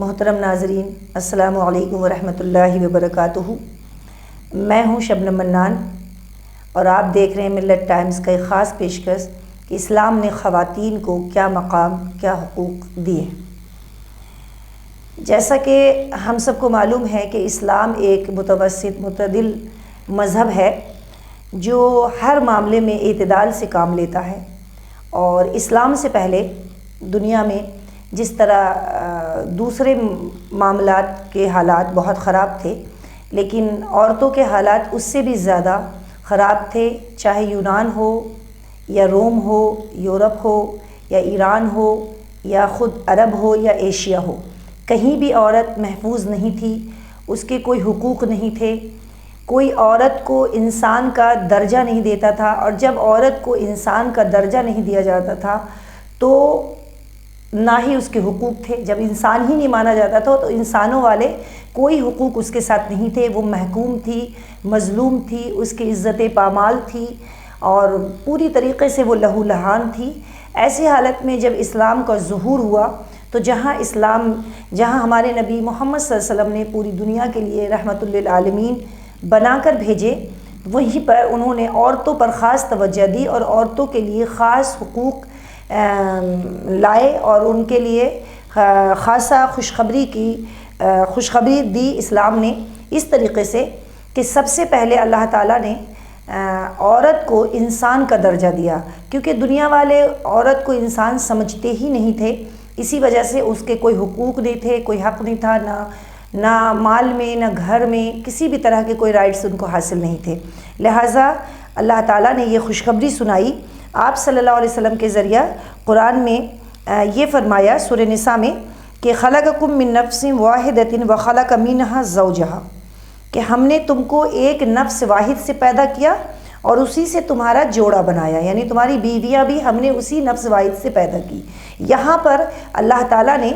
محترم ناظرین، السلام علیکم ورحمۃ اللہ وبرکاتہ۔ میں ہوں شبنم منان اور آپ دیکھ رہے ہیں ملت ٹائمز کا ایک خاص پیشکش کہ اسلام نے خواتین کو کیا مقام، کیا حقوق دیے۔ جیسا کہ ہم سب کو معلوم ہے کہ اسلام ایک متوسط معتدل مذہب ہے جو ہر معاملے میں اعتدال سے کام لیتا ہے، اور اسلام سے پہلے دنیا میں جس طرح دوسرے معاملات کے حالات بہت خراب تھے، لیکن عورتوں کے حالات اس سے بھی زیادہ خراب تھے، چاہے یونان ہو یا روم ہو، یورپ ہو یا ایران ہو یا خود عرب ہو یا ایشیا ہو، کہیں بھی عورت محفوظ نہیں تھی، اس کے کوئی حقوق نہیں تھے، کوئی عورت کو انسان کا درجہ نہیں دیتا تھا، اور جب عورت کو انسان کا درجہ نہیں دیا جاتا تھا تو نہ ہی اس کے حقوق تھے۔ جب انسان ہی نہیں مانا جاتا تھا تو انسانوں والے کوئی حقوق اس کے ساتھ نہیں تھے، وہ محکوم تھی، مظلوم تھی، اس کی عزت پامال تھی اور پوری طریقے سے وہ لہو لہان تھی۔ ایسی حالت میں جب اسلام کا ظہور ہوا تو جہاں ہمارے نبی محمد صلی اللہ علیہ وسلم نے پوری دنیا کے لیے رحمت للعالمین بنا کر بھیجے، وہیں پر انہوں نے عورتوں پر خاص توجہ دی اور عورتوں کے لیے خاص حقوق لائے اور ان کے لیے خاصا خوشخبری دی اسلام نے، اس طریقے سے کہ سب سے پہلے اللہ تعالیٰ نے عورت کو انسان کا درجہ دیا، کیونکہ دنیا والے عورت کو انسان سمجھتے ہی نہیں تھے، اسی وجہ سے اس کے کوئی حقوق نہیں تھے، کوئی حق نہیں تھا، نہ مال میں، نہ گھر میں، کسی بھی طرح کے کوئی رائٹس ان کو حاصل نہیں تھے۔ لہٰذا اللہ تعالیٰ نے یہ خوشخبری سنائی آپ صلی اللہ علیہ وسلم کے ذریعہ۔ قرآن میں یہ فرمایا سورہ نساء میں کہ خلقکم من نفس واحدۃ وخلق منها زوجہا، کہ ہم نے تم کو ایک نفس واحد سے پیدا کیا اور اسی سے تمہارا جوڑا بنایا، یعنی تمہاری بیویاں بھی ہم نے اسی نفس واحد سے پیدا کی۔ یہاں پر اللہ تعالیٰ نے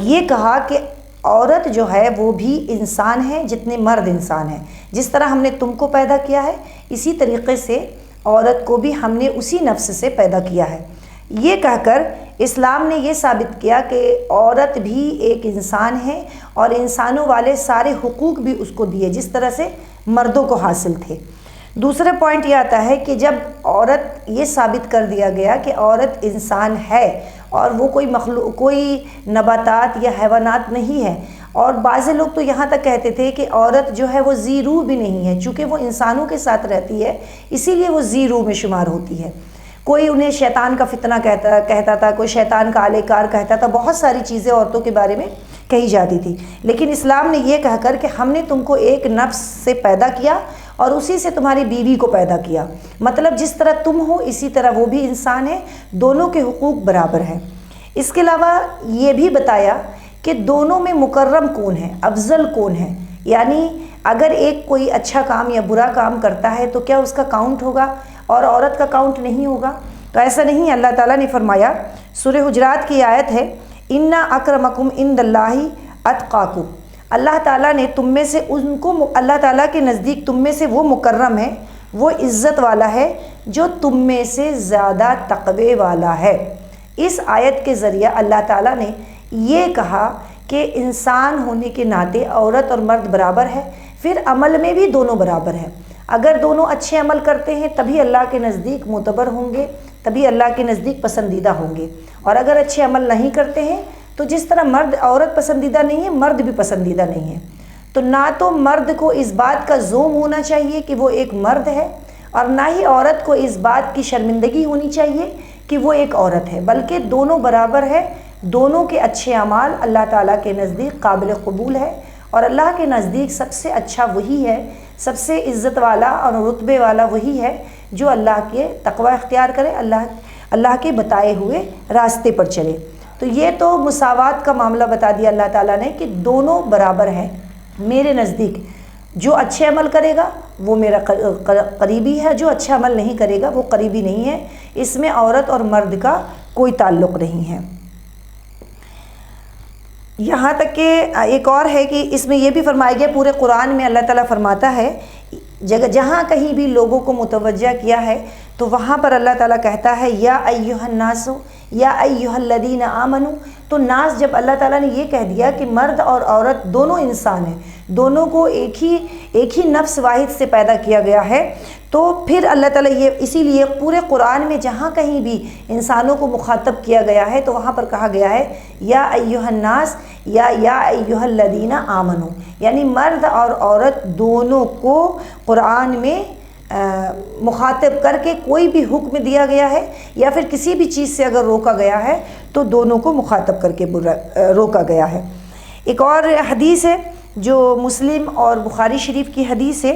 یہ کہا کہ عورت جو ہے وہ بھی انسان ہے جتنے مرد انسان ہیں، جس طرح ہم نے تم کو پیدا کیا ہے اسی طریقے سے عورت کو بھی ہم نے اسی نفس سے پیدا کیا ہے۔ یہ کہہ کر اسلام نے یہ ثابت کیا کہ عورت بھی ایک انسان ہے اور انسانوں والے سارے حقوق بھی اس کو دیے جس طرح سے مردوں کو حاصل تھے۔ دوسرا پوائنٹ یہ آتا ہے کہ جب عورت یہ ثابت کر دیا گیا کہ عورت انسان ہے اور وہ کوئی نباتات یا حیوانات نہیں ہے، اور بعض لوگ تو یہاں تک کہتے تھے کہ عورت جو ہے وہ ذی روح بھی نہیں ہے، چونکہ وہ انسانوں کے ساتھ رہتی ہے اسی لیے وہ ذی روح میں شمار ہوتی ہے۔ کوئی انہیں شیطان کا فتنہ کہتا تھا، کوئی شیطان کا آلے کار کہتا تھا، بہت ساری چیزیں عورتوں کے بارے میں کہی جاتی تھی، لیکن اسلام نے یہ کہہ کر کہ ہم نے تم کو ایک نفس سے پیدا کیا اور اسی سے تمہاری بیوی کو پیدا کیا، مطلب جس طرح تم ہو اسی طرح وہ بھی انسان ہے، دونوں کے حقوق برابر ہیں۔ اس کے علاوہ یہ بھی بتایا کہ دونوں میں مکرم کون ہے، افضل کون ہے، یعنی اگر ایک کوئی اچھا کام یا برا کام کرتا ہے تو کیا اس کا کاؤنٹ ہوگا اور عورت کا کاؤنٹ نہیں ہوگا؟ تو ایسا نہیں۔ اللہ تعالیٰ نے فرمایا، سورہ حجرات کی آیت ہے، اِنَّ أَكْرَمَكُمْ عِندَ اللَّهِ أَتْقَاكُمْ، اللہ تعالیٰ نے تم میں سے اللہ تعالیٰ کے نزدیک تم میں سے وہ مکرم ہے، وہ عزت والا ہے جو تم میں سے زیادہ تقوی والا ہے۔ اس آیت کے ذریعہ اللہ تعالیٰ نے یہ کہا کہ انسان ہونے کے ناطے عورت اور مرد برابر ہے، پھر عمل میں بھی دونوں برابر ہیں۔ اگر دونوں اچھے عمل کرتے ہیں تبھی اللہ کے نزدیک معتبر ہوں گے، تبھی اللہ کے نزدیک پسندیدہ ہوں گے، اور اگر اچھے عمل نہیں کرتے ہیں تو جس طرح عورت پسندیدہ نہیں ہے، مرد بھی پسندیدہ نہیں ہے۔ تو نہ تو مرد کو اس بات کا زوم ہونا چاہیے کہ وہ ایک مرد ہے، اور نہ ہی عورت کو اس بات کی شرمندگی ہونی چاہیے کہ وہ ایک عورت ہے، بلکہ دونوں برابر ہے۔ دونوں کے اچھے اعمال اللہ تعالیٰ کے نزدیک قابل قبول ہے، اور اللہ کے نزدیک سب سے اچھا وہی ہے، سب سے عزت والا اور رتبے والا وہی ہے جو اللہ کے تقوی اختیار کرے، اللہ کے بتائے ہوئے راستے پر چلے۔ تو یہ تو مساوات کا معاملہ بتا دیا اللہ تعالیٰ نے کہ دونوں برابر ہیں میرے نزدیک، جو اچھے عمل کرے گا وہ میرا قریبی ہے، جو اچھا عمل نہیں کرے گا وہ قریبی نہیں ہے۔ اس میں عورت اور مرد کا کوئی تعلق نہیں ہے۔ یہاں تک کہ ایک اور ہے کہ اس میں یہ بھی فرمایا گیا، پورے قرآن میں اللہ تعالیٰ فرماتا ہے، جہاں کہیں بھی لوگوں کو متوجہ کیا ہے تو وہاں پر اللہ تعالیٰ کہتا ہے یا ایھا الناس یا ایھا الذین آمنوا، تو ناس جب اللہ تعالیٰ نے یہ کہہ دیا کہ مرد اور عورت دونوں انسان ہیں، دونوں کو ایک ہی نفس واحد سے پیدا کیا گیا ہے، تو پھر اللہ تعالیٰ یہ اسی لیے پورے قرآن میں جہاں کہیں بھی انسانوں کو مخاطب کیا گیا ہے تو وہاں پر کہا گیا ہے یا ایھا الناس یا ایھا الذین آمنوا، یعنی مرد اور عورت دونوں کو قرآن میں مخاطب کر کے کوئی بھی حکم دیا گیا ہے یا پھر کسی بھی چیز سے اگر روکا گیا ہے تو دونوں کو مخاطب کر کے روکا گیا ہے۔ ایک اور حدیث ہے جو مسلم اور بخاری شریف کی حدیث ہے،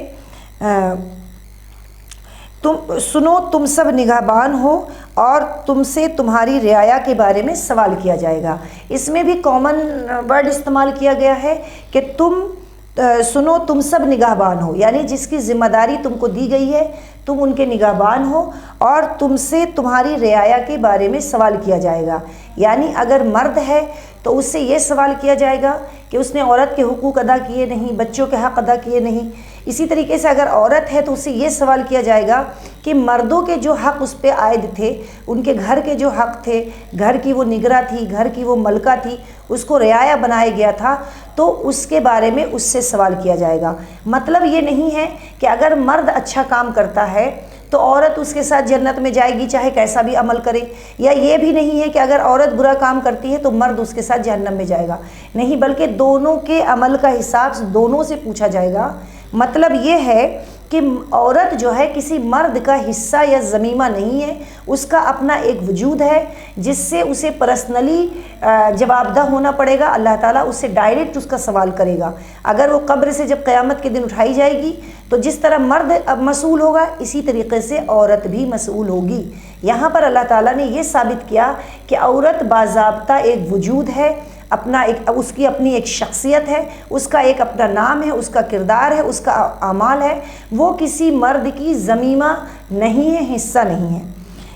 تم سب نگہبان ہو اور تم سے تمہاری رعایا کے بارے میں سوال کیا جائے گا۔ اس میں بھی کامن ورڈ استعمال کیا گیا ہے کہ تم سب نگہبان ہو، یعنی جس کی ذمہ داری تم کو دی گئی ہے تم ان کے نگہبان ہو، اور تم سے تمہاری رعایا کے بارے میں سوال کیا جائے گا۔ یعنی اگر مرد ہے تو اس سے یہ سوال کیا جائے گا کہ اس نے عورت کے حقوق ادا کیے نہیں، بچوں کے حق ادا کیے نہیں۔ اسی طریقے سے اگر عورت ہے تو اس سے یہ سوال کیا جائے گا کہ مردوں کے جو حق اس پہ عائد تھے، ان کے گھر کے جو حق تھے، گھر کی وہ نگراں تھی، گھر کی وہ ملکہ تھی، اس کو رعایا بنایا گیا تھا، تو اس کے بارے میں اس سے سوال کیا جائے گا۔ مطلب یہ نہیں ہے کہ اگر مرد اچھا کام کرتا ہے تو عورت اس کے ساتھ جنت میں جائے گی چاہے کیسا بھی عمل کرے، یا یہ بھی نہیں ہے کہ اگر عورت برا کام کرتی ہے تو مرد اس کے ساتھ جہنم میں جائے گا، نہیں، بلکہ دونوں کے عمل کا حساب دونوں سے پوچھا جائے گا۔ مطلب یہ ہے کہ عورت جو ہے کسی مرد کا حصہ یا ضمیمہ نہیں ہے، اس کا اپنا ایک وجود ہے جس سے اسے پرسنلی جواب دہ ہونا پڑے گا۔ اللہ تعالیٰ اس سے ڈائریکٹ اس کا سوال کرے گا۔ اگر وہ قبر سے جب قیامت کے دن اٹھائی جائے گی تو جس طرح مرد اب مسئول ہوگا اسی طریقے سے عورت بھی مسئول ہوگی۔ یہاں پر اللہ تعالیٰ نے یہ ثابت کیا کہ عورت باضابطہ ایک وجود ہے، اس کی اپنی ایک شخصیت ہے، اس کا ایک اپنا نام ہے، اس کا کردار ہے، اس کا اعمال ہے، وہ کسی مرد کی ضمیمہ نہیں ہے، حصہ نہیں ہے۔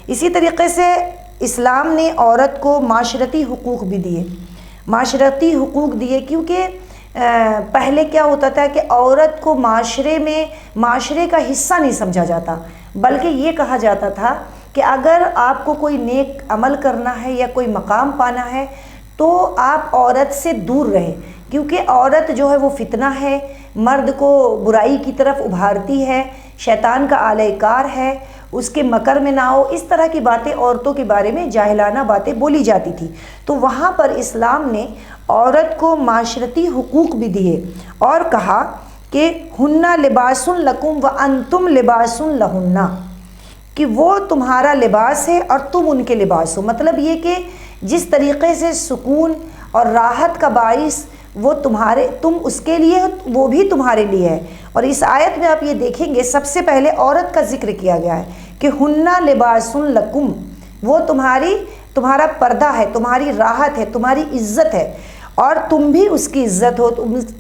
اسی طریقے سے اسلام نے عورت کو معاشرتی حقوق بھی دیے، کیونکہ پہلے کیا ہوتا تھا کہ عورت کو معاشرے کا حصہ نہیں سمجھا جاتا، بلکہ یہ کہا جاتا تھا کہ اگر آپ کو کوئی نیک عمل کرنا ہے یا کوئی مقام پانا ہے تو آپ عورت سے دور رہیں، کیونکہ عورت جو ہے وہ فتنہ ہے، مرد کو برائی کی طرف ابھارتی ہے، شیطان کا آلہ کار ہے، اس کے مکر میں نہ ہو، اس طرح کی باتیں عورتوں کے بارے میں جاہلانہ باتیں بولی جاتی تھی۔ تو وہاں پر اسلام نے عورت کو معاشرتی حقوق بھی دیے اور کہا کہ ہن لباس لکم وانتم لباس لہن، کہ وہ تمہارا لباس ہے اور تم ان کے لباس ہو۔ مطلب یہ کہ جس طریقے سے سکون اور راحت کا باعث وہ تم اس کے لیے وہ بھی تمہارے لیے ہے۔ اور اس آیت میں آپ یہ دیکھیں گے سب سے پہلے عورت کا ذکر کیا گیا ہے کہ ہن لباس لکم، وہ تمہارا پردہ ہے، تمہاری راحت ہے، تمہاری عزت ہے، اور تم بھی اس کی عزت ہو،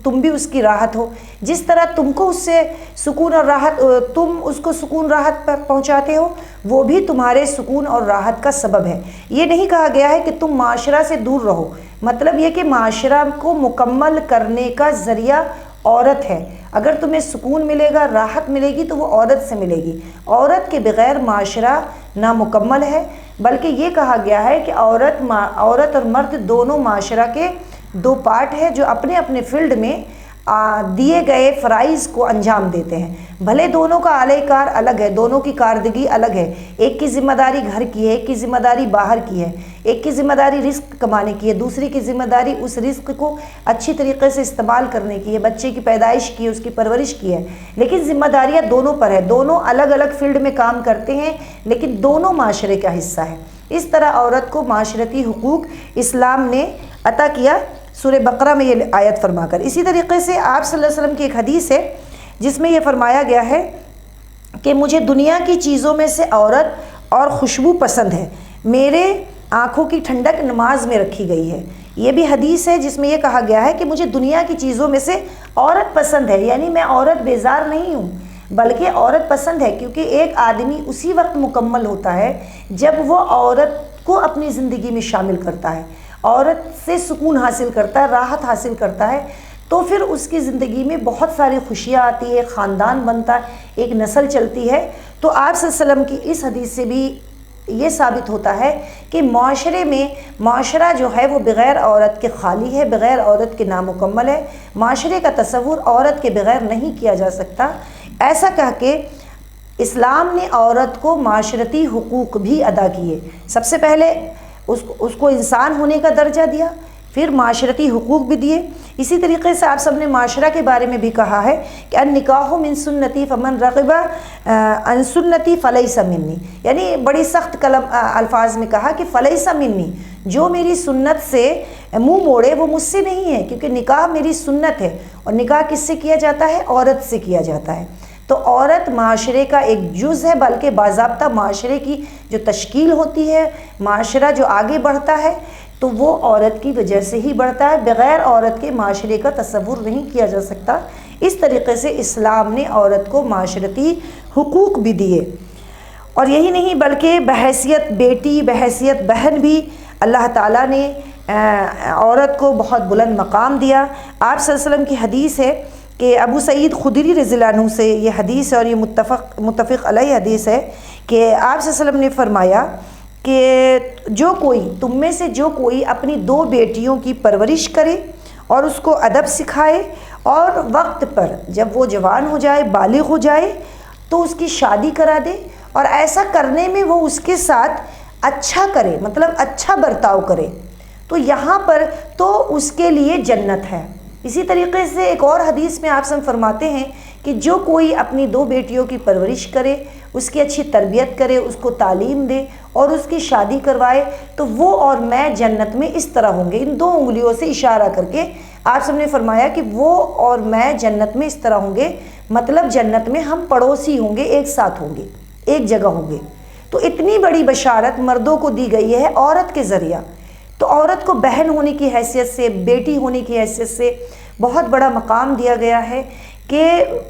تم بھی اس کی راحت ہو۔ جس طرح تم کو اس سے سکون اور راحت، تم اس کو سکون راحت پہنچاتے ہو، وہ بھی تمہارے سکون اور راحت کا سبب ہے۔ یہ نہیں کہا گیا ہے کہ تم معاشرہ سے دور رہو، مطلب یہ کہ معاشرہ کو مکمل کرنے کا ذریعہ عورت ہے۔ اگر تمہیں سکون ملے گا، راحت ملے گی تو وہ عورت سے ملے گی۔ عورت کے بغیر معاشرہ نامکمل ہے، بلکہ یہ کہا گیا ہے کہ عورت اور مرد دونوں معاشرہ کے دو پارٹ ہے جو اپنے اپنے فیلڈ میں دیے گئے فرائض کو انجام دیتے ہیں۔ بھلے دونوں کا اعلی کار الگ ہے، دونوں کی کارکردگی الگ ہے، ایک کی ذمہ داری گھر کی ہے، ایک کی ذمہ داری باہر کی ہے، ایک کی ذمہ داری رزق کمانے کی ہے، دوسری کی ذمہ داری اس رزق کو اچھی طریقے سے استعمال کرنے کی ہے، بچے کی پیدائش کی ہے، اس کی پرورش کی ہے، لیکن ذمہ داریاں دونوں پر ہے، دونوں الگ الگ فیلڈ میں کام کرتے ہیں لیکن دونوں معاشرے کا حصہ ہے۔ اس طرح عورت کو معاشرتی حقوق اسلام نے عطا کیا سورہ بقرہ میں یہ آیت فرما کر۔ اسی طریقے سے آپ صلی اللہ علیہ وسلم کی ایک حدیث ہے جس میں یہ فرمایا گیا ہے کہ مجھے دنیا کی چیزوں میں سے عورت اور خوشبو پسند ہے، میرے آنکھوں کی ٹھنڈک نماز میں رکھی گئی ہے۔ یہ بھی حدیث ہے جس میں یہ کہا گیا ہے کہ مجھے دنیا کی چیزوں میں سے عورت پسند ہے، یعنی میں عورت بیزار نہیں ہوں بلکہ عورت پسند ہے، کیونکہ ایک آدمی اسی وقت مکمل ہوتا ہے جب وہ عورت کو اپنی زندگی میں شامل کرتا ہے، عورت سے سکون حاصل کرتا ہے، راحت حاصل کرتا ہے، تو پھر اس کی زندگی میں بہت ساری خوشیاں آتی ہے، خاندان بنتا ہے، ایک نسل چلتی ہے۔ تو آپ صلی اللہ علیہ وسلم کی اس حدیث سے بھی یہ ثابت ہوتا ہے کہ معاشرے میں معاشرہ جو ہے وہ بغیر عورت کے خالی ہے، بغیر عورت کے نامکمل ہے، معاشرے کا تصور عورت کے بغیر نہیں کیا جا سکتا۔ ایسا کہہ کے اسلام نے عورت کو معاشرتی حقوق بھی ادا کیے۔ سب سے پہلے اس کو انسان ہونے کا درجہ دیا، پھر معاشرتی حقوق بھی دیے۔ اسی طریقے سے آپ سب نے معاشرہ کے بارے میں بھی کہا ہے کہ النکاح من سنتی فمن رغب عن سنتی فلیس منی، یعنی بڑی سخت الفاظ میں کہا کہ فلیس منی، جو میری سنت سے منہ موڑے وہ مجھ سے نہیں ہے، کیونکہ نکاح میری سنت ہے، اور نکاح کس سے کیا جاتا ہے؟ عورت سے کیا جاتا ہے۔ تو عورت معاشرے کا ایک جز ہے، بلکہ باضابطہ معاشرے کی جو تشکیل ہوتی ہے، معاشرہ جو آگے بڑھتا ہے تو وہ عورت کی وجہ سے ہی بڑھتا ہے، بغیر عورت کے معاشرے کا تصور نہیں کیا جا سکتا۔ اس طریقے سے اسلام نے عورت کو معاشرتی حقوق بھی دیے، اور یہی نہیں بلکہ بحیثیت بیٹی، بحیثیت بہن بھی اللہ تعالیٰ نے عورت کو بہت بلند مقام دیا۔ آپ صلی اللہ علیہ وسلم کی حدیث ہے کہ ابو سعید خدری رضی اللہ عنہ سے یہ حدیث ہے، اور یہ متفق علیہ حدیث ہے کہ آپ صلی اللہ علیہ وسلم نے فرمایا کہ جو کوئی تم میں سے جو کوئی اپنی 2 بیٹیوں کی پرورش کرے اور اس کو ادب سکھائے، اور وقت پر جب وہ جوان ہو جائے، بالغ ہو جائے، تو اس کی شادی کرا دے، اور ایسا کرنے میں وہ اس کے ساتھ اچھا کرے، مطلب اچھا برتاؤ کرے، تو یہاں پر تو اس کے لیے جنت ہے۔ اسی طریقے سے ایک اور حدیث میں آپ سب فرماتے ہیں کہ جو کوئی اپنی 2 بیٹیوں کی پرورش کرے، اس کی اچھی تربیت کرے، اس کو تعلیم دے اور اس کی شادی کروائے، تو وہ اور میں جنت میں اس طرح ہوں گے۔ ان 2 انگلیوں سے اشارہ کر کے آپ سب نے فرمایا کہ وہ اور میں جنت میں اس طرح ہوں گے، مطلب جنت میں ہم پڑوسی ہوں گے، ایک ساتھ ہوں گے، ایک جگہ ہوں گے۔ تو اتنی بڑی بشارت مردوں کو دی گئی ہے عورت کے ذریعہ، تو عورت کو بہن ہونے کی حیثیت سے، بیٹی ہونے کی حیثیت سے بہت بڑا مقام دیا گیا ہے کہ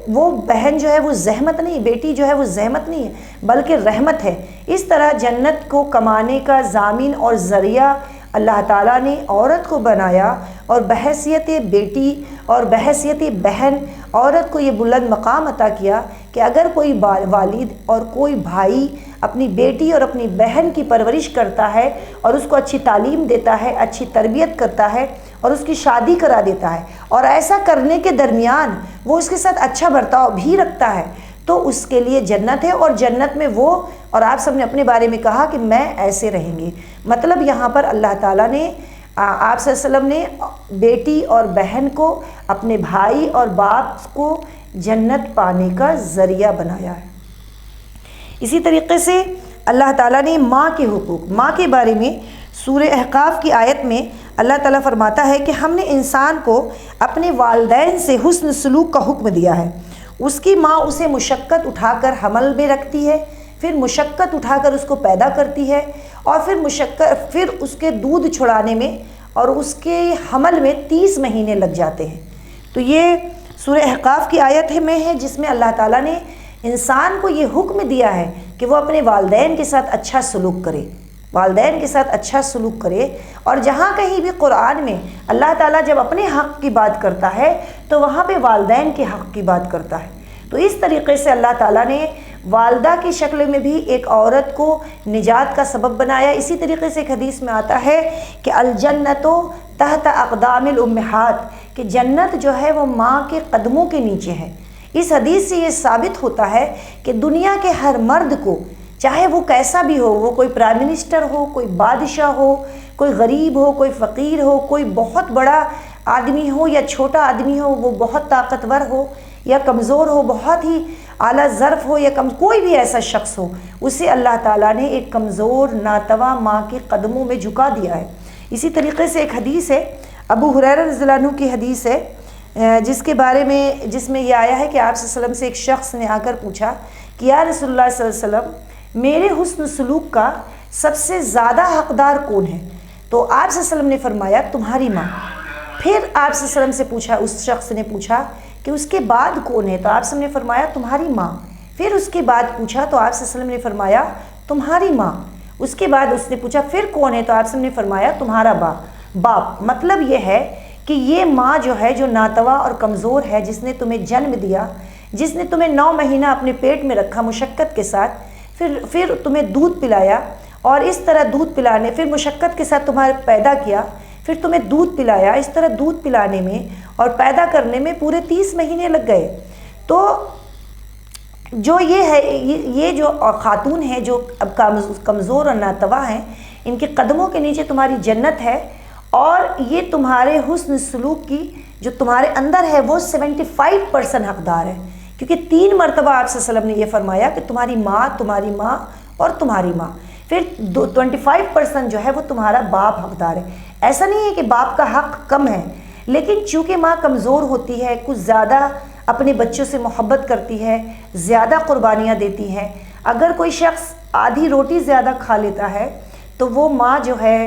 وہ بہن جو ہے وہ زحمت نہیں، بیٹی جو ہے وہ زحمت نہیں ہے بلکہ رحمت ہے۔ اس طرح جنت کو کمانے کا ضامن اور ذریعہ اللہ تعالیٰ نے عورت کو بنایا، اور بحیثیت بیٹی اور بحیثیت بہن عورت کو یہ بلند مقام عطا کیا کہ اگر کوئی والد اور کوئی بھائی اپنی بیٹی اور اپنی بہن کی پرورش کرتا ہے اور اس کو اچھی تعلیم دیتا ہے، اچھی تربیت کرتا ہے اور اس کی شادی کرا دیتا ہے، اور ایسا کرنے کے درمیان وہ اس کے ساتھ اچھا برتاؤ بھی رکھتا ہے، تو اس کے لیے جنت ہے، اور جنت میں وہ، اور آپ سب نے اپنے بارے میں کہا کہ میں ایسے رہیں گے۔ مطلب یہاں پر اللہ تعالیٰ نے آپ صلی اللہ علیہ وسلم نے بیٹی اور بہن کو، اپنے بھائی اور باپ کو جنت پانے کا ذریعہ بنایا ہے۔ اسی طریقے سے اللہ تعالیٰ نے ماں کے حقوق، ماں کے بارے میں سورہ احقاف کی آیت میں اللہ تعالیٰ فرماتا ہے کہ ہم نے انسان کو اپنے والدین سے حسن سلوک کا حکم دیا ہے۔ اس کی ماں اسے مشقت اٹھا کر حمل میں رکھتی ہے، پھر مشقت اٹھا کر اس کو پیدا کرتی ہے، اور پھر اس کے دودھ چھڑانے میں اور اس کے حمل میں 30 مہینے لگ جاتے ہیں۔ تو یہ سورہ احقاف کی آیت میں ہے جس میں اللہ تعالیٰ نے انسان کو یہ حکم دیا ہے کہ وہ اپنے والدین کے ساتھ اچھا سلوک کرے، والدین کے ساتھ اچھا سلوک کرے۔ اور جہاں کہیں بھی قرآن میں اللہ تعالیٰ جب اپنے حق کی بات کرتا ہے تو وہاں پہ والدین کے حق کی بات کرتا ہے۔ تو اس طریقے سے اللہ تعالیٰ نے والدہ کی شکل میں بھی ایک عورت کو نجات کا سبب بنایا۔ اسی طریقے سے ایک حدیث میں آتا ہے کہ الجنت تحت اقدام الامہات، کہ جنت جو ہے وہ ماں کے قدموں کے نیچے ہے۔ اس حدیث سے یہ ثابت ہوتا ہے کہ دنیا کے ہر مرد کو، چاہے وہ کیسا بھی ہو، وہ کوئی پرائم منسٹر ہو، کوئی بادشاہ ہو، کوئی غریب ہو، کوئی فقیر ہو، کوئی بہت بڑا آدمی ہو یا چھوٹا آدمی ہو، وہ بہت طاقتور ہو یا کمزور ہو، بہت ہی اعلیٰ ظرف ہو یا کوئی بھی ایسا شخص ہو، اسے اللہ تعالیٰ نے ایک کمزور ناتواں ماں کے قدموں میں جھکا دیا ہے۔ اسی طریقے سے ایک حدیث ہے، ابو ہریرہ رضی اللہ عنہ کی حدیث ہے، جس میں یہ آیا ہے کہ آپ صلی اللہ علیہ وسلم سے ایک شخص نے آ کر پوچھا کہ یا رسول اللہ صلی اللہ علیہ وسلم، میرے حسن سلوک کا سب سے زیادہ حقدار کون ہے؟ تو آپ صلی اللہ علیہ وسلم نے فرمایا تمہاری ماں۔ پھر آپ صلی اللہ علیہ وسلم سے پوچھا، اس شخص نے پوچھا کہ اس کے بعد کون ہے؟ تو آپ صلی اللہ علیہ وسلم نے فرمایا تمہاری ماں۔ پھر اس کے بعد پوچھا تو آپ صلی اللہ علیہ وسلم نے فرمایا تمہاری ماں۔ اس کے بعد اس نے پوچھا پھر کون ہے؟ تو آپ صلی اللہ علیہ وسلم نے فرمایا تمہارا باپ۔ مطلب یہ ہے کہ یہ ماں جو ہے جو ناتوا اور کمزور ہے، جس نے تمہیں جنم دیا، جس نے تمہیں 9 مہینہ اپنے پیٹ میں رکھا مشقت کے ساتھ، پھر تمہیں دودھ پلایا، اور اس طرح دودھ پلانے، پھر مشقت کے ساتھ تمہارے پیدا کیا، پھر تمہیں دودھ پلایا، اس طرح دودھ پلانے میں اور پیدا کرنے میں پورے 30 مہینے لگ گئے۔ تو جو یہ ہے، یہ جو خاتون ہیں جو اب کمزور اور ناتوا ہیں، ان کے قدموں کے نیچے تمہاری جنت ہے، اور یہ تمہارے حسن سلوک کی جو تمہارے اندر ہے وہ 75% حقدار ہے، کیونکہ 3 مرتبہ آپ صلی اللہ علیہ وسلم نے یہ فرمایا کہ تمہاری ماں اور تمہاری ماں، پھر 25% جو ہے وہ تمہارا باپ حقدار ہے۔ ایسا نہیں ہے کہ باپ کا حق کم ہے، لیکن چونکہ ماں کمزور ہوتی ہے، کچھ زیادہ اپنے بچوں سے محبت کرتی ہے، زیادہ قربانیاں دیتی ہیں۔ اگر کوئی شخص آدھی روٹی زیادہ کھا لیتا ہے تو وہ ماں جو ہے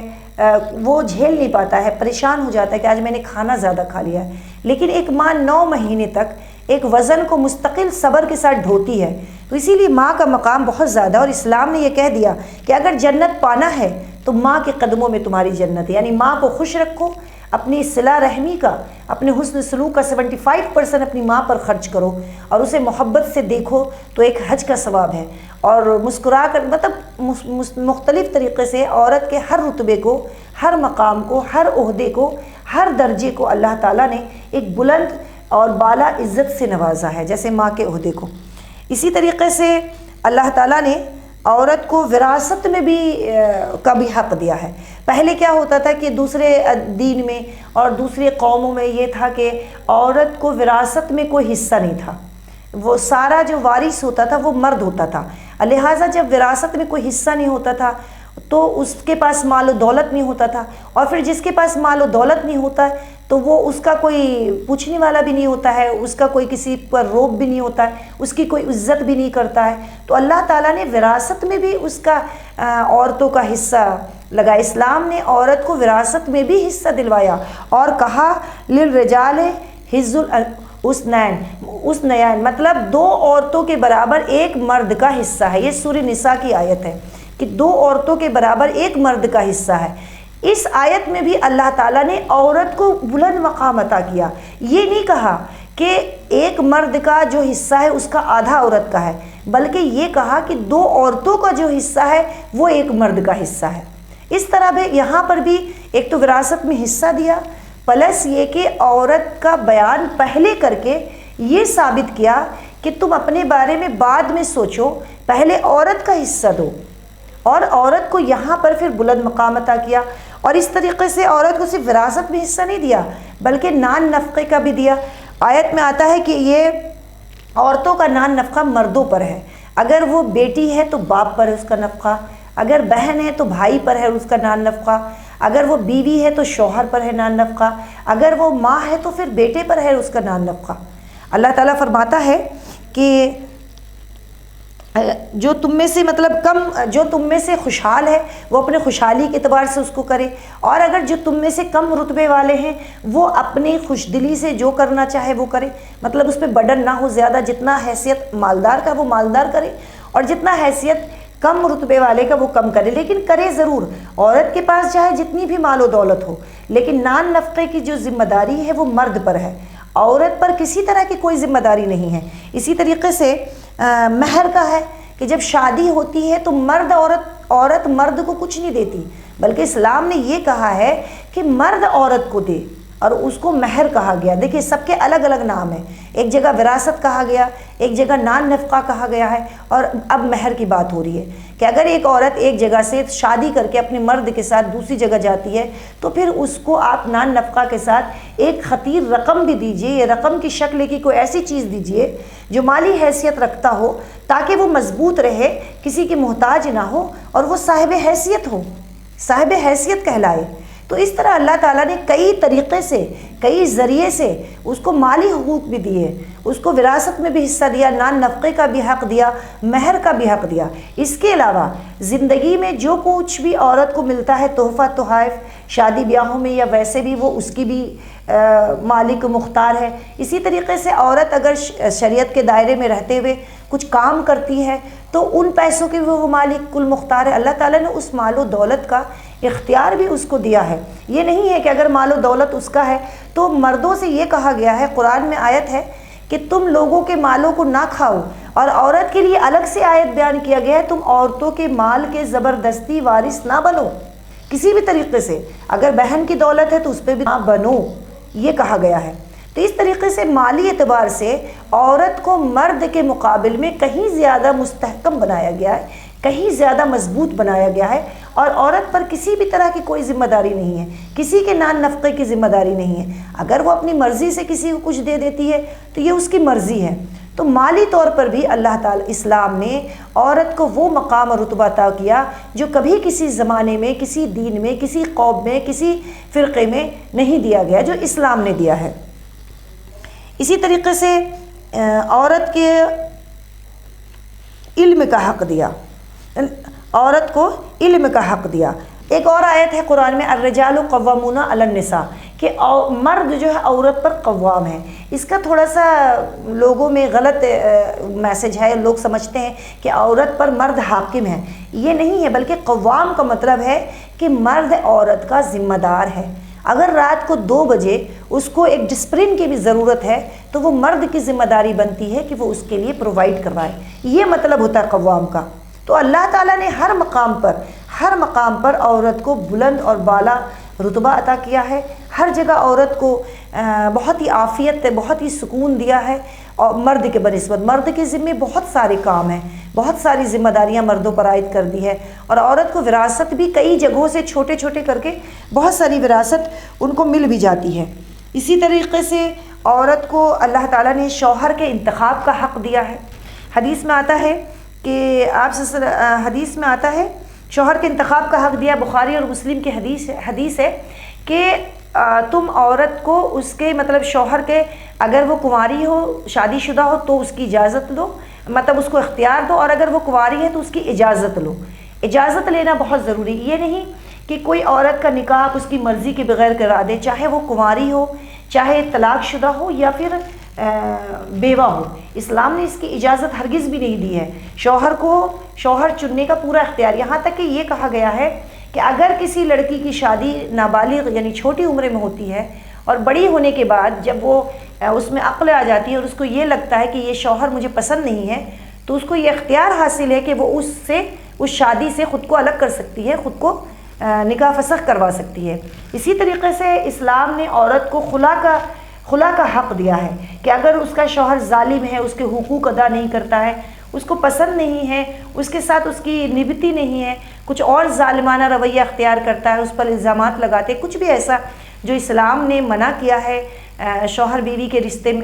وہ جھیل نہیں پاتا ہے، پریشان ہو جاتا ہے کہ آج میں نے کھانا زیادہ کھا لیا ہے، لیکن ایک ماں 9 مہینے تک ایک وزن کو مستقل صبر کے ساتھ ڈھوتی ہے۔ تو اسی لیے ماں کا مقام بہت زیادہ ہے، اور اسلام نے یہ کہہ دیا کہ اگر جنت پانا ہے تو ماں کے قدموں میں تمہاری جنت ہے، یعنی ماں کو خوش رکھو، اپنی صلہ رحمی کا، اپنے حسن سلوک کا 75% اپنی ماں پر خرچ کرو، اور اسے محبت سے دیکھو تو ایک حج کا ثواب ہے۔ اور مسکرا کر، مطلب مختلف طریقے سے عورت کے ہر رتبے کو، ہر مقام کو، ہر عہدے کو، ہر درجے کو اللہ تعالیٰ نے ایک بلند اور بالا عزت سے نوازا ہے، جیسے ماں کے عہدے کو۔ اسی طریقے سے اللہ تعالیٰ نے عورت کو وراثت میں بھی کا بھی حق دیا ہے۔ پہلے کیا ہوتا تھا کہ دوسرے دین میں اور دوسرے قوموں میں یہ تھا کہ عورت کو وراثت میں کوئی حصہ نہیں تھا، وہ سارا جو وارث ہوتا تھا وہ مرد ہوتا تھا، لہٰذا جب وراثت میں کوئی حصہ نہیں ہوتا تھا تو اس کے پاس مال و دولت نہیں ہوتا تھا، اور پھر جس کے پاس مال و دولت نہیں ہوتا ہے تو وہ اس کا کوئی پوچھنے والا بھی نہیں ہوتا ہے، اس کا کوئی کسی پر روب بھی نہیں ہوتا ہے، اس کی کوئی عزت بھی نہیں کرتا ہے۔ تو اللہ تعالیٰ نے وراثت میں بھی اس کا عورتوں کا حصہ لگا۔ اسلام نے عورت کو وراثت میں بھی حصہ دلوایا اور کہا للرجال حظ الانثیین، مطلب 2 عورتوں کے برابر ایک مرد کا حصہ ہے۔ یہ سورہ نساء کی آیت ہے کہ 2 عورتوں کے برابر ایک مرد کا حصہ ہے۔ اس آیت میں بھی اللہ تعالیٰ نے عورت کو بلند مقام عطا کیا، یہ نہیں کہا کہ ایک مرد کا جو حصہ ہے اس کا آدھا عورت کا ہے، بلکہ یہ کہا کہ 2 عورتوں کا جو حصہ ہے وہ ایک مرد کا حصہ ہے۔ اس طرح بھی یہاں پر بھی ایک تو وراثت میں حصہ دیا، پلس یہ کہ عورت کا بیان پہلے کر کے یہ ثابت کیا کہ تم اپنے بارے میں بعد میں سوچو، پہلے عورت کا حصہ دو، اور عورت کو یہاں پر پھر بلند مقام عطا کیا۔ اور اس طریقے سے عورت کو صرف وراثت میں حصہ نہیں دیا بلکہ نان نفقے کا بھی دیا۔ آیت میں آتا ہے کہ یہ عورتوں کا نان نفقہ مردوں پر ہے، اگر وہ بیٹی ہے تو باپ پر ہے اس کا نفقہ، اگر بہن ہے تو بھائی پر ہے اس کا نان نفقہ، اگر وہ بیوی ہے تو شوہر پر ہے نان نفقہ، اگر وہ ماں ہے تو پھر بیٹے پر ہے اس کا نان نفقہ۔ اللہ تعالیٰ فرماتا ہے کہ جو تم میں سے جو تم میں سے خوشحال ہے وہ اپنے خوشحالی کے اعتبار سے اس کو کرے، اور اگر جو تم میں سے کم رتبے والے ہیں وہ اپنی خوش دلی سے جو کرنا چاہے وہ کرے، مطلب اس پہ برڈن نہ ہو زیادہ، جتنا حیثیت مالدار کا وہ مالدار کرے اور جتنا حیثیت کم رتبے والے کا وہ کم کرے، لیکن کرے ضرور۔ عورت کے پاس چاہے جتنی بھی مال و دولت ہو، لیکن نان نفقے کی جو ذمہ داری ہے وہ مرد پر ہے، عورت پر کسی طرح کی کوئی ذمہ داری نہیں ہے۔ اسی طریقے سے مہر کا ہے کہ جب شادی ہوتی ہے تو عورت مرد کو کچھ نہیں دیتی، بلکہ اسلام نے یہ کہا ہے کہ مرد عورت کو دے، اور اس کو مہر کہا گیا۔ دیکھیں سب کے الگ الگ نام ہیں، ایک جگہ وراثت کہا گیا، ایک جگہ نان نفقہ کہا گیا ہے، اور اب مہر کی بات ہو رہی ہے کہ اگر ایک عورت ایک جگہ سے شادی کر کے اپنے مرد کے ساتھ دوسری جگہ جاتی ہے تو پھر اس کو آپ نان نفقہ کے ساتھ ایک خطیر رقم بھی دیجئے، یہ رقم کی شکل کی کوئی ایسی چیز دیجئے جو مالی حیثیت رکھتا ہو تاکہ وہ مضبوط رہے، کسی کی محتاج نہ ہو اور وہ صاحب حیثیت ہو، صاحب حیثیت کہلائے۔ تو اس طرح اللہ تعالیٰ نے کئی طریقے سے، کئی ذریعے سے اس کو مالی حقوق بھی دیے، اس کو وراثت میں بھی حصہ دیا، نان نفقے کا بھی حق دیا، مہر کا بھی حق دیا۔ اس کے علاوہ زندگی میں جو کچھ بھی عورت کو ملتا ہے تحفہ تحائف، شادی بیاہوں میں یا ویسے بھی، وہ اس کی بھی مالک مختار ہے۔ اسی طریقے سے عورت اگر شریعت کے دائرے میں رہتے ہوئے کچھ کام کرتی ہے تو ان پیسوں کے بھی وہ مالک کل مختار ہے۔ اللہ تعالیٰ نے اس مال و دولت کا اختیار بھی اس کو دیا ہے۔ یہ نہیں ہے کہ اگر مال و دولت اس کا ہے تو مردوں سے یہ کہا گیا ہے، قرآن میں آیت ہے کہ تم لوگوں کے مالوں کو نہ کھاؤ، اور عورت کے لیے الگ سے آیت بیان کیا گیا ہے، تم عورتوں کے مال کے زبردستی وارث نہ بنو کسی بھی طریقے سے، اگر بہن کی دولت ہے تو اس پہ بھی نہ بنو، یہ کہا گیا ہے۔ تو اس طریقے سے مالی اعتبار سے عورت کو مرد کے مقابل میں کہیں زیادہ مستحکم بنایا گیا ہے، کہیں زیادہ مضبوط بنایا گیا ہے، اور عورت پر کسی بھی طرح کی کوئی ذمہ داری نہیں ہے، کسی کے نان نفقے کی ذمہ داری نہیں ہے۔ اگر وہ اپنی مرضی سے کسی کو کچھ دے دیتی ہے تو یہ اس کی مرضی ہے۔ تو مالی طور پر بھی اللہ تعالیٰ اسلام نے عورت کو وہ مقام اور رتبہ عطا کیا جو کبھی کسی زمانے میں، کسی دین میں، کسی قوم میں، کسی فرقے میں نہیں دیا گیا، جو اسلام نے دیا ہے۔ اسی طریقے سے عورت کے علم کا حق دیا، عورت کو علم کا حق دیا۔ ایک اور آیت ہے قرآن میں، الرجال قوامون علی النساء، کہ مرد جو ہے عورت پر قوام ہے۔ اس کا تھوڑا سا لوگوں میں غلط میسج ہے، لوگ سمجھتے ہیں کہ عورت پر مرد حاکم ہے، یہ نہیں ہے، بلکہ قوام کا مطلب ہے کہ مرد عورت کا ذمہ دار ہے۔ اگر رات کو 2 بجے اس کو ایک ڈسپلن کی بھی ضرورت ہے تو وہ مرد کی ذمہ داری بنتی ہے کہ وہ اس کے لیے پرووائڈ کروائے، یہ مطلب ہوتا ہے قوام کا۔ تو اللہ تعالیٰ نے ہر مقام پر عورت کو بلند اور بالا رتبہ عطا کیا ہے، ہر جگہ عورت کو بہت ہی عافیت، بہت ہی سکون دیا ہے، اور مرد کے بنسبت مرد کے ذمے بہت سارے کام ہیں، بہت ساری ذمہ داریاں مردوں پر عائد کر دی ہے، اور عورت کو وراثت بھی کئی جگہوں سے چھوٹے چھوٹے کر کے بہت ساری وراثت ان کو مل بھی جاتی ہے۔ اسی طریقے سے عورت کو اللہ تعالیٰ نے شوہر کے انتخاب کا حق دیا ہے۔ حدیث میں آتا ہے کہ حدیث میں آتا ہے شوہر کے انتخاب کا حق دیا، بخاری اور مسلم کی حدیث ہے کہ تم عورت کو اس کے مطلب شوہر کے، اگر وہ کنواری ہو، شادی شدہ ہو تو اس کی اجازت لو، مطلب اس کو اختیار دو، اور اگر وہ کنواری ہے تو اس کی اجازت لو۔ اجازت لینا بہت ضروری، یہ نہیں کہ کوئی عورت کا نکاح آپ اس کی مرضی کے بغیر کرا دے، چاہے وہ کنواری ہو، چاہے طلاق شدہ ہو، یا پھر بیوہ ہو۔ اسلام نے اس کی اجازت ہرگز بھی نہیں دی ہے۔ شوہر کو شوہر چننے کا پورا اختیار، یہاں تک کہ یہ کہا گیا ہے کہ اگر کسی لڑکی کی شادی نابالغ یعنی چھوٹی عمر میں ہوتی ہے، اور بڑی ہونے کے بعد جب وہ اس میں عقل آ جاتی ہے اور اس کو یہ لگتا ہے کہ یہ شوہر مجھے پسند نہیں ہے، تو اس کو یہ اختیار حاصل ہے کہ وہ اس شادی سے خود کو الگ کر سکتی ہے، خود کو نکاح فسخ کروا سکتی ہے۔ اسی طریقے سے اسلام نے عورت کو خلا کا حق دیا ہے کہ اگر اس کا شوہر ظالم ہے، اس کے حقوق ادا نہیں کرتا ہے، اس کو پسند نہیں ہے، اس کے ساتھ اس کی نبھتی نہیں ہے، کچھ اور ظالمانہ رویہ اختیار کرتا ہے، اس پر الزامات لگاتے، کچھ بھی ایسا جو اسلام نے منع کیا ہے شوہر بیوی کے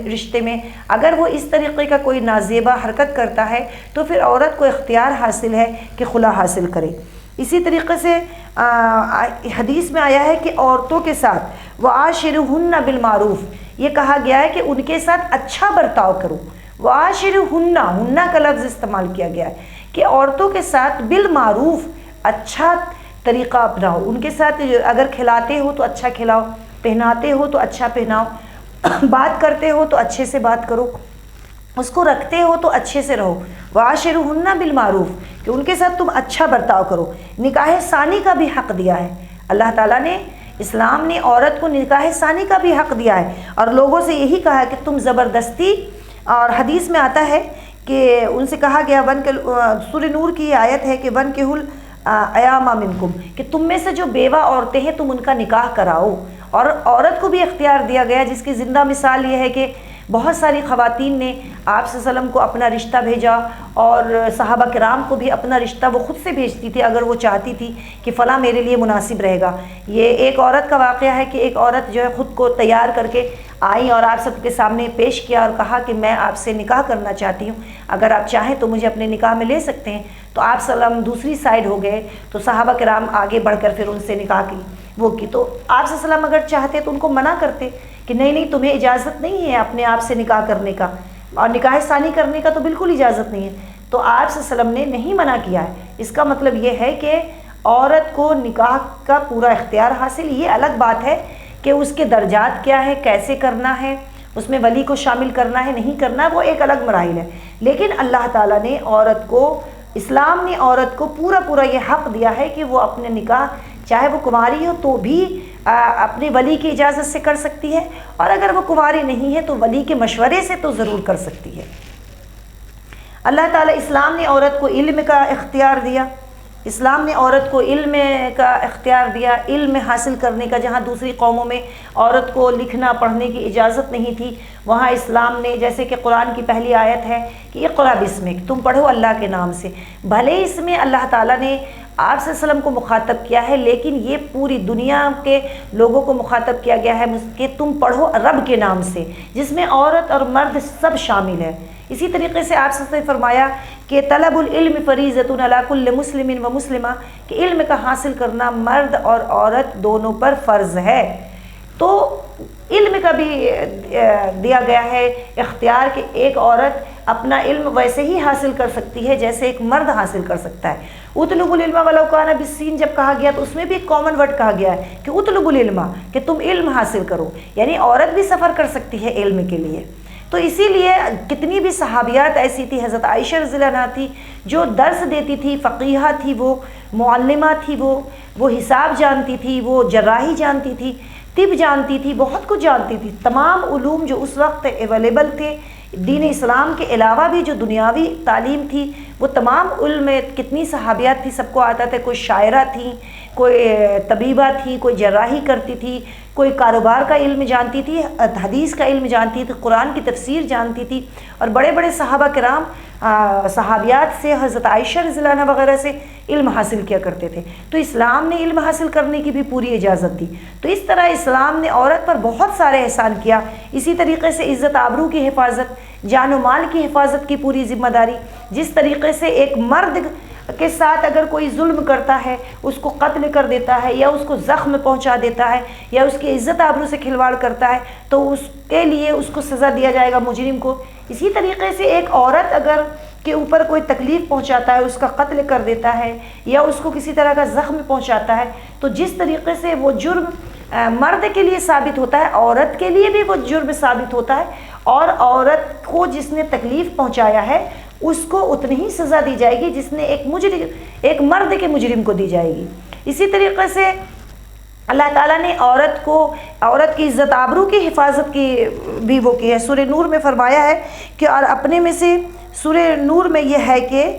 رشتے میں، اگر وہ اس طریقے کا کوئی نازیبا حرکت کرتا ہے تو پھر عورت کو اختیار حاصل ہے کہ خلا حاصل کرے۔ اسی طریقے سے حدیث میں آیا ہے کہ عورتوں کے ساتھ وعاشرہن بالمعروف، یہ کہا گیا ہے کہ ان کے ساتھ اچھا برتاؤ کرو۔ وعاشرہن، ہن کا لفظ استعمال کیا گیا ہے کہ عورتوں کے ساتھ بالمعروف اچھا طریقہ اپناؤ، ان کے ساتھ اگر کھلاتے ہو تو اچھا کھلاؤ، پہناتے ہو تو اچھا پہناؤ، بات کرتے ہو تو اچھے سے بات کرو، اس کو رکھتے ہو تو اچھے سے رہو۔ وعاشرہن بالمعروف، کہ ان کے ساتھ تم اچھا برتاؤ کرو۔ نکاح ثانی کا بھی حق دیا ہے اللہ تعالیٰ نے، اسلام نے عورت کو نکاح ثانی کا بھی حق دیا ہے، اور لوگوں سے یہی کہا ہے کہ تم زبردستی، اور حدیث میں آتا ہے کہ ان سے کہا گیا سورہ نور کی یہ آیت ہے کہ وَانْكِحُوا الْأَيَامَ مِنْكُمْ، کہ تم میں سے جو بیوہ عورتیں ہیں تم ان کا نکاح کراؤ۔ اور عورت کو بھی اختیار دیا گیا، جس کی زندہ مثال یہ ہے کہ بہت ساری خواتین نے آپ صلی اللہ علیہ وسلم کو اپنا رشتہ بھیجا، اور صحابہ کرام کو بھی اپنا رشتہ وہ خود سے بھیجتی تھی اگر وہ چاہتی تھی کہ فلاں میرے لیے مناسب رہے گا۔ یہ ایک عورت کا واقعہ ہے کہ ایک عورت جو ہے خود کو تیار کر کے آئی اور آپ سب کے سامنے پیش کیا اور کہا کہ میں آپ سے نکاح کرنا چاہتی ہوں، اگر آپ چاہیں تو مجھے اپنے نکاح میں لے سکتے ہیں۔ تو آپ صلی اللہ علیہ وسلم دوسری سائیڈ ہو گئے، تو صحابہ کرام آگے بڑھ کر پھر ان سے نکاح کی تو آپ صلی اللہ علیہ وسلم اگر چاہتے تو ان کو منع کرتے کہ نہیں تمہیں اجازت نہیں ہے اپنے آپ سے نکاح کرنے کا، اور نکاح ثانی کرنے کا تو بالکل اجازت نہیں ہے۔ تو آپ صلی اللہ علیہ وسلم نے نہیں منع کیا ہے۔ اس کا مطلب یہ ہے کہ عورت کو نکاح کا پورا اختیار حاصل، یہ الگ بات ہے کہ اس کے درجات کیا ہے، کیسے کرنا ہے، اس میں ولی کو شامل کرنا ہے نہیں کرنا، وہ ایک الگ مراحل ہے۔ لیکن اللہ تعالیٰ نے عورت کو، اسلام نے عورت کو پورا یہ حق دیا ہے کہ وہ اپنے نکاح چاہے وہ کنواری ہو تو بھی اپنے ولی کی اجازت سے کر سکتی ہے، اور اگر وہ کنواری نہیں ہے تو ولی کے مشورے سے تو ضرور کر سکتی ہے۔ اللہ تعالیٰ اسلام نے عورت کو علم کا اختیار دیا، اسلام نے عورت کو علم کا اختیار دیا، علم حاصل کرنے کا۔ جہاں دوسری قوموں میں عورت کو لکھنا پڑھنے کی اجازت نہیں تھی، وہاں اسلام نے، جیسے کہ قرآن کی پہلی آیت ہے کہ اقرأ بسمک، تم پڑھو اللہ کے نام سے۔ بھلے اس میں اللہ تعالیٰ نے آپ صلی اللہ علیہ وسلم کو مخاطب کیا ہے، لیکن یہ پوری دنیا کے لوگوں کو مخاطب کیا گیا ہے کہ تم پڑھو رب کے نام سے، جس میں عورت اور مرد سب شامل ہے۔ اسی طریقے سے آپ سے فرمایا کہ طلب العلم فریضۃ علی کل مسلم و مسلمہ، کہ علم کا حاصل کرنا مرد اور عورت دونوں پر فرض ہے۔ تو علم کا بھی دیا گیا ہے اختیار کہ ایک عورت اپنا علم ویسے ہی حاصل کر سکتی ہے جیسے ایک مرد حاصل کر سکتا ہے۔ اطلب العلم ولو کان بالسین جب کہا گیا تو اس میں بھی ایک کامن ورڈ کہا گیا ہے کہ اطلب العلم، کہ تم علم حاصل کرو، یعنی عورت بھی سفر کر سکتی ہے علم کے لیے۔ تو اسی لیے کتنی بھی صحابیات ایسی تھی، حضرت عائشہ رضی اللہ عنہا تھی جو درس دیتی تھی، فقیہہ تھی، وہ معلمہ تھی، وہ حساب جانتی تھی، وہ جراحی جانتی تھی، طب جانتی تھی، بہت کچھ جانتی تھی۔ تمام علوم جو اس وقت اویلیبل تھے دین اسلام کے علاوہ بھی جو دنیاوی تعلیم تھی، وہ تمام علم، کتنی صحابیات تھی، سب کو آتا تھا۔ کوئی شاعرہ تھیں، کوئی طبیبہ تھی، کوئی جراحی کرتی تھی، کوئی کاروبار کا علم جانتی تھی، حدیث کا علم جانتی تھی، قرآن کی تفسیر جانتی تھی، اور بڑے بڑے صحابہ کرام صحابیات سے، حضرت عائشہ رضی اللہ عنہا وغیرہ سے علم حاصل کیا کرتے تھے۔ تو اسلام نے علم حاصل کرنے کی بھی پوری اجازت دی۔ تو اس طرح اسلام نے عورت پر بہت سارے احسان کیا۔ اسی طریقے سے عزت آبرو کی حفاظت، جان و مال کی حفاظت کی پوری ذمہ داری۔ جس طریقے سے ایک مرد کے ساتھ اگر کوئی ظلم کرتا ہے، اس کو قتل کر دیتا ہے، یا اس کو زخم پہنچا دیتا ہے، یا اس کی عزت آبرو سے کھلواڑ کرتا ہے، تو اس کے لیے اس کو سزا دیا جائے گا، مجرم کو۔ اسی طریقے سے ایک عورت اگر کے اوپر کوئی تکلیف پہنچاتا ہے، اس کا قتل کر دیتا ہے، یا اس کو کسی طرح کا زخم پہنچاتا ہے، تو جس طریقے سے وہ جرم مرد کے لیے ثابت ہوتا ہے، عورت کے لیے بھی وہ جرم ثابت ہوتا ہے، اور عورت کو جس نے تکلیف پہنچایا ہے اس کو اتنی ہی سزا دی جائے گی جس نے ایک مرد کے مجرم کو دی جائے گی۔ اسی طریقے سے اللہ تعالیٰ نے عورت کی عزت آبرو کی حفاظت کی بھی وہ کی ہے۔ سورہ نور میں فرمایا ہے کہ اور اپنے میں سے، سورہ نور میں یہ ہے کہ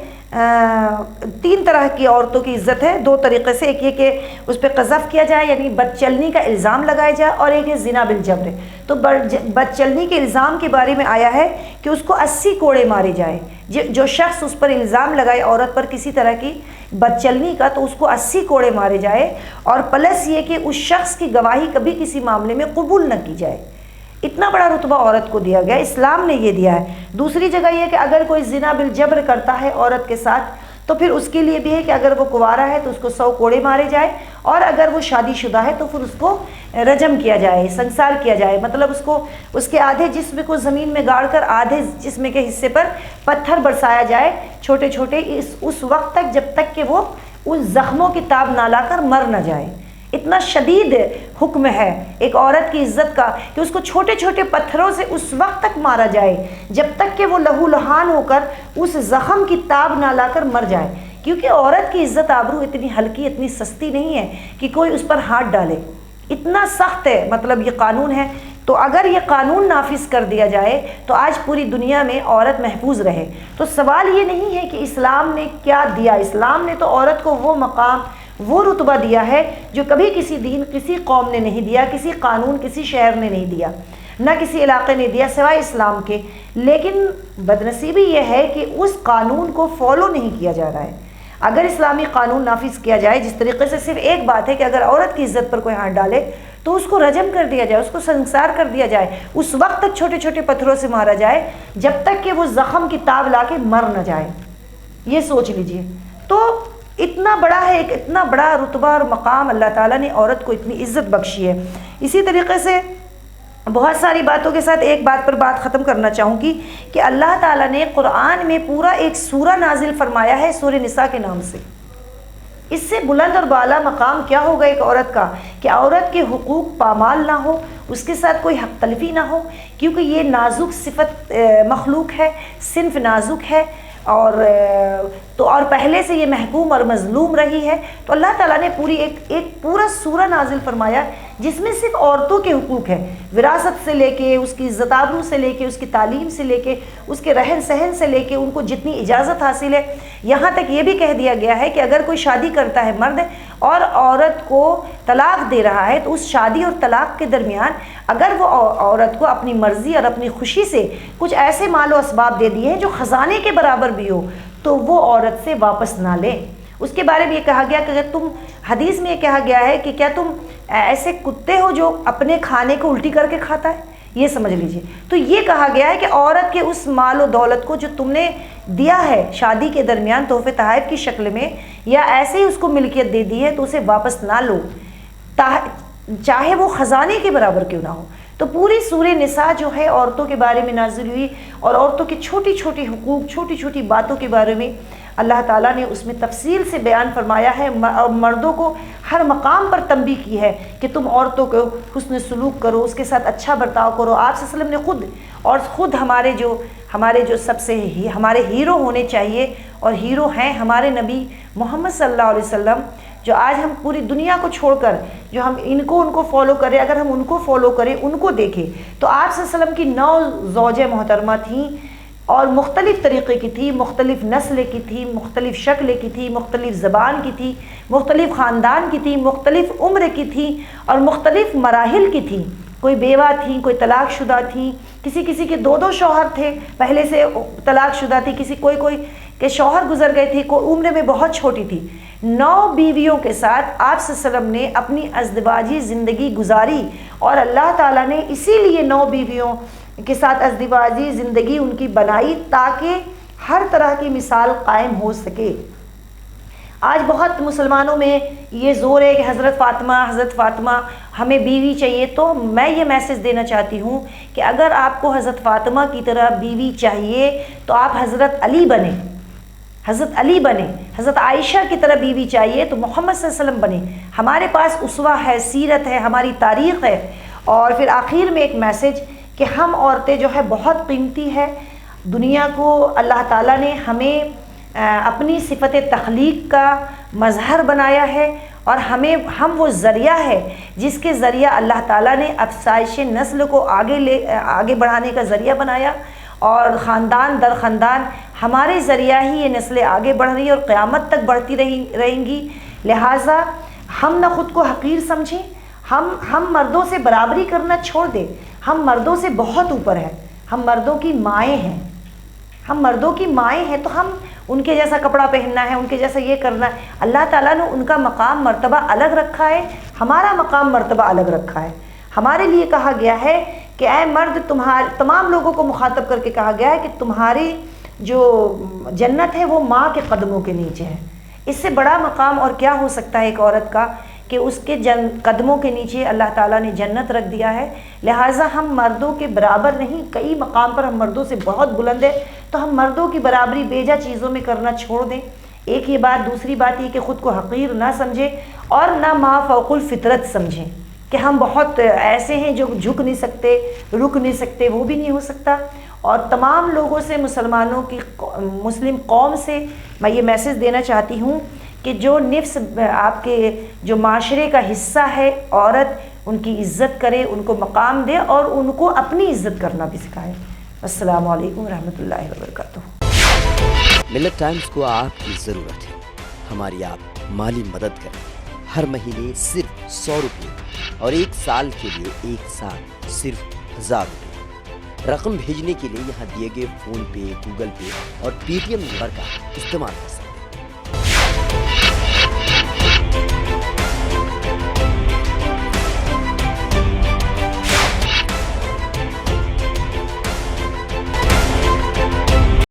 3 طرح کی عورتوں کی عزت ہے، 2 طریقے سے۔ ایک یہ کہ اس پہ قذف کیا جائے، یعنی بد چلنی کا الزام لگایا جائے، اور ایک ہے زنا بالجبر۔ تو بد چلنی کے الزام کے بارے میں آیا ہے کہ اس کو 80 کوڑے مارے جائے۔ جو شخص اس پر الزام لگائے عورت پر کسی طرح کی بد چلنی کا، تو اس کو 80 کوڑے مارے جائے، اور پلس یہ کہ اس شخص کی گواہی کبھی کسی معاملے میں قبول نہ کی جائے۔ اتنا بڑا رتبہ عورت کو دیا گیا، اسلام نے یہ دیا ہے۔ دوسری جگہ یہ کہ اگر کوئی زنا بالجبر کرتا ہے عورت کے ساتھ، تو پھر اس کے لیے بھی ہے کہ اگر وہ کنوارا ہے تو اس کو 100 کوڑے مارے جائے، اور اگر وہ شادی شدہ ہے تو پھر اس کو رجم کیا جائے، سنسار کیا جائے، مطلب اس کے آدھے جسم کو زمین میں گاڑ کر آدھے جسم کے حصے پر پتھر برسایا جائے، چھوٹے چھوٹے، اس وقت تک جب تک کہ وہ ان زخموں کی تاب نہ لا کر مر نہ جائے۔ اتنا شدید حکم ہے ایک عورت کی عزت کا کہ اس کو چھوٹے چھوٹے پتھروں سے اس وقت تک مارا جائے جب تک کہ وہ لہو لہان ہو کر اس زخم کی تاب نہ لا کر مر جائے، کیونکہ عورت کی عزت آبرو اتنی ہلکی، اتنی سستی نہیں ہے کہ کوئی اس پر ہاتھ ڈالے۔ اتنا سخت ہے، مطلب یہ قانون ہے۔ تو اگر یہ قانون نافذ کر دیا جائے تو آج پوری دنیا میں عورت محفوظ رہے۔ تو سوال یہ نہیں ہے کہ اسلام نے کیا دیا، اسلام نے تو عورت کو وہ مقام، وہ رتبہ دیا ہے جو کبھی کسی دین، کسی قوم نے نہیں دیا، کسی قانون، کسی شہر نے نہیں دیا، نہ کسی علاقے نے دیا سوائے اسلام کے۔ لیکن بدنصیبی یہ ہے کہ اس قانون کو فالو نہیں کیا جا رہا ہے۔ اگر اسلامی قانون نافذ کیا جائے، جس طریقے سے صرف ایک بات ہے کہ اگر عورت کی عزت پر کوئی ہاتھ ڈالے تو اس کو رجم کر دیا جائے، اس کو سنسار کر دیا جائے، اس وقت تک چھوٹے چھوٹے پتھروں سے مارا جائے جب تک کہ وہ زخم کی تاب لا کے مر نہ جائے۔ یہ سوچ لیجئے۔ تو اتنا بڑا ہے، ایک اتنا بڑا رتبہ اور مقام اللہ تعالیٰ نے عورت کو اتنی عزت بخشی ہے۔ اسی طریقے سے بہت ساری باتوں کے ساتھ ایک بات پر بات ختم کرنا چاہوں گی کہ اللہ تعالیٰ نے قرآن میں پورا ایک سورہ نازل فرمایا ہے سورہ نساء کے نام سے۔ اس سے بلند اور بالا مقام کیا ہوگا ایک عورت کا کہ عورت کے حقوق پامال نہ ہو، اس کے ساتھ کوئی حق تلفی نہ ہو، کیونکہ یہ نازک صفت مخلوق ہے، صنف نازک ہے، اور پہلے سے یہ محکوم اور مظلوم رہی ہے، تو اللہ تعالیٰ نے ایک پورا سورہ نازل فرمایا جس میں صرف عورتوں کے حقوق ہیں، وراثت سے لے کے، اس کی عزت آبرو سے لے کے، اس کی تعلیم سے لے کے، اس کے رہن سہن سے لے کے، ان کو جتنی اجازت حاصل ہے، یہاں تک یہ بھی کہہ دیا گیا ہے کہ اگر کوئی شادی کرتا ہے مرد اور عورت کو طلاق دے رہا ہے تو اس شادی اور طلاق کے درمیان اگر وہ عورت کو اپنی مرضی اور اپنی خوشی سے کچھ ایسے مال و اسباب دے دیے ہیں جو خزانے کے برابر بھی ہو تو وہ عورت سے واپس نہ لے۔ اس کے بارے میں یہ کہا گیا کہ اگر تم، حدیث میں یہ کہا گیا ہے کہ کیا تم ایسے کتے ہو جو اپنے کھانے کو الٹی کر کے کھاتا ہے، یہ سمجھ لیجئے۔ تو یہ کہا گیا ہے کہ عورت کے اس مال و دولت کو جو تم نے دیا ہے شادی کے درمیان تحفے تحائف کی شکل میں، یا ایسے ہی اس کو ملکیت دے دی ہے، تو اسے واپس نہ لو، چاہے وہ خزانے کے برابر کیوں نہ ہو۔ تو پوری سورہ نساء جو ہے عورتوں کے بارے میں نازل ہوئی، اور عورتوں کے چھوٹی چھوٹی حقوق، چھوٹی چھوٹی باتوں کے بارے میں اللہ تعالیٰ نے اس میں تفصیل سے بیان فرمایا ہے، اور مردوں کو ہر مقام پر تنبیہ کی ہے کہ تم عورتوں کو حسن سلوک کرو، اس کے ساتھ اچھا برتاؤ کرو۔ آپ صلی اللہ علیہ وسلم نے خود ہمارے جو سب سے ہمارے ہیرو ہونے چاہیے، اور ہیرو ہیں ہمارے نبی محمد صلی اللہ علیہ وسلم، جو آج ہم پوری دنیا کو چھوڑ کر جو ہم ان کو فالو کریں، اگر ہم ان کو فالو کریں، ان کو دیکھیں، تو آپ صلی اللہ علیہ وسلم کی 9 زوجہ محترمہ تھیں، اور مختلف طریقے کی تھی، مختلف نسل کی تھی، مختلف شکل کی تھی، مختلف زبان کی تھی، مختلف خاندان کی تھی، مختلف عمر کی تھی، اور مختلف مراحل کی تھی۔ کوئی بیوہ تھی، کوئی طلاق شدہ تھی، کسی کے 2 شوہر تھے، پہلے سے طلاق شدہ تھی، کوئی کے شوہر گزر گئے تھے، کوئی عمر میں بہت چھوٹی تھی۔ 9 بیویوں کے ساتھ آپ صلی اللہ علیہ وسلم نے اپنی ازدواجی زندگی گزاری، اور اللہ تعالیٰ نے اسی لیے 9 بیویوں کے ساتھ ازدواجی زندگی ان کی بنائی تاکہ ہر طرح کی مثال قائم ہو سکے۔ آج بہت مسلمانوں میں یہ زور ہے کہ حضرت فاطمہ ہمیں بیوی چاہیے، تو میں یہ میسج دینا چاہتی ہوں کہ اگر آپ کو حضرت فاطمہ کی طرح بیوی چاہیے تو آپ حضرت علی بنیں، حضرت عائشہ کی طرح بیوی چاہیے تو محمد صلی اللہ علیہ وسلم بنیں۔ ہمارے پاس اسوہ ہے، سیرت ہے، ہماری تاریخ ہے۔ اور پھر آخر میں ایک میسج کہ ہم عورتیں جو ہے بہت قیمتی ہے، دنیا کو اللہ تعالیٰ نے ہمیں اپنی صفت تخلیق کا مظہر بنایا ہے، اور ہم وہ ذریعہ ہے جس کے ذریعہ اللہ تعالیٰ نے افزائش نسل کو آگے بڑھانے کا ذریعہ بنایا، اور خاندان در خاندان ہمارے ذریعہ ہی یہ نسلیں آگے بڑھ رہی ہیں اور قیامت تک بڑھتی رہیں گی۔ لہٰذا ہم نہ خود کو حقیر سمجھیں، ہم مردوں سے برابری کرنا چھوڑ دیں، ہم مردوں سے بہت اوپر ہیں، ہم مردوں کی مائیں ہیں، تو ہم ان کے جیسا کپڑا پہننا ہے، ان کے جیسا یہ کرنا ہے۔ اللہ تعالیٰ نے ان کا مقام مرتبہ الگ رکھا ہے، ہمارا مقام مرتبہ الگ رکھا ہے۔ ہمارے لیے کہا گیا ہے کہ اے مرد، تمام لوگوں کو مخاطب کر کے کہا گیا ہے کہ تمہاری جو جنت ہے وہ ماں کے قدموں کے نیچے ہے۔ اس سے بڑا مقام اور کیا ہو سکتا ہے ایک عورت کا کہ اس کے قدموں کے نیچے اللہ تعالیٰ نے جنت رکھ دیا ہے۔ لہٰذا ہم مردوں کے برابر نہیں، کئی مقام پر ہم مردوں سے بہت بلند ہیں، تو ہم مردوں کی برابری بیجا چیزوں میں کرنا چھوڑ دیں۔ ایک یہ بات، دوسری بات یہ کہ خود کو حقیر نہ سمجھیں، اور نہ ما فوق الفطرت سمجھیں کہ ہم بہت ایسے ہیں جو جھک نہیں سکتے، رک نہیں سکتے، وہ بھی نہیں ہو سکتا۔ اور تمام لوگوں سے، مسلمانوں کی، مسلم قوم سے میں یہ میسج دینا چاہتی ہوں کہ جو نفس آپ کے جو معاشرے کا حصہ ہے، عورت، ان کی عزت کرے، ان کو مقام دے، اور ان کو اپنی عزت کرنا بھی سکھائے۔ السلام علیکم ورحمۃ اللہ وبرکاتہ۔ ملت ٹائمز کو آپ کی ضرورت ہے، ہماری آپ مالی مدد کریں۔ ہر مہینے صرف 100 روپے، اور 1 سال کے لیے 1 سال صرف 1000 روپے۔ رقم بھیجنے کے لیے یہاں دیے گئے فون پے، گوگل پے اور پے ٹی ایم نمبر کا استعمال کر سکتے ہیں۔